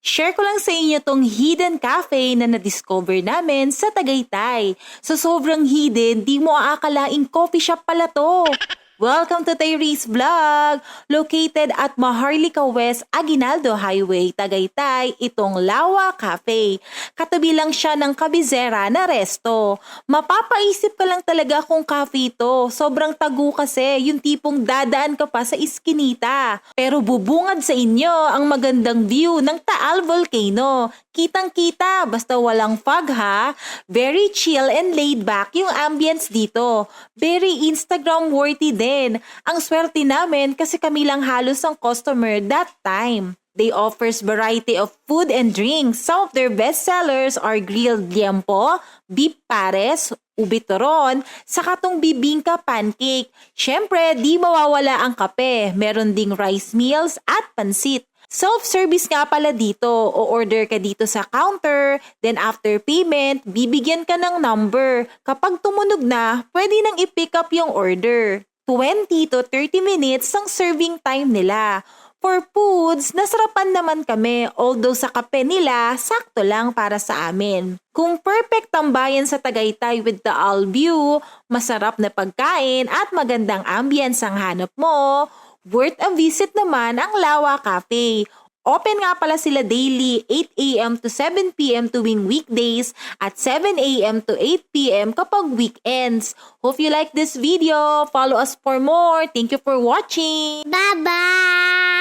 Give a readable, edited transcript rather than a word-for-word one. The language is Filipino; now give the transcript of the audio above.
Share ko lang sa inyo tong hidden cafe na na-discover namin sa Tagaytay. So sobrang hidden, di mo aakalaing coffee shop pala to. Welcome to Tyrese Vlog! Located at Maharlika West, Aguinaldo Highway, Tagaytay, itong Lawa Cafe. Katabi lang siya ng Kabizera na resto. Mapapaisip ka lang talaga kung cafe ito. Sobrang tagu kasi, yung tipong dadaan ka pa sa iskinita. Pero bubungad sa inyo ang magandang view ng Taal Volcano. Kitang-kita, basta walang fog ha. Very chill and laid back yung ambience dito. Very Instagram worthy din. Ang swerte namin kasi kami lang halos ang customer that time. They offers variety of food and drinks. Some of their best sellers are grilled liempo, beef pares, ubi turon, saka tong bibingka pancake. Syempre, di mawawala ang kape. Meron ding rice meals at pansit. Self-service nga pala dito. O-order ka dito sa counter, then after payment, bibigyan ka ng number. Kapag tumunog na, pwede nang i-pick up yung order. 20 to 30 minutes ang serving time nila. For foods, nasarapan naman kami, although sa kape nila, sakto lang para sa amin. Kung perfect tambayan sa Tagaytay with the all view, masarap na pagkain at magandang ambience ang hanap mo, worth a visit naman ang Lawa Cafe. Open nga pala sila daily 8 a.m. to 7 p.m. tuwing weekdays at 7 a.m. to 8 p.m. kapag weekends. Hope you like this video. Follow us for more. Thank you for watching. Bye-bye!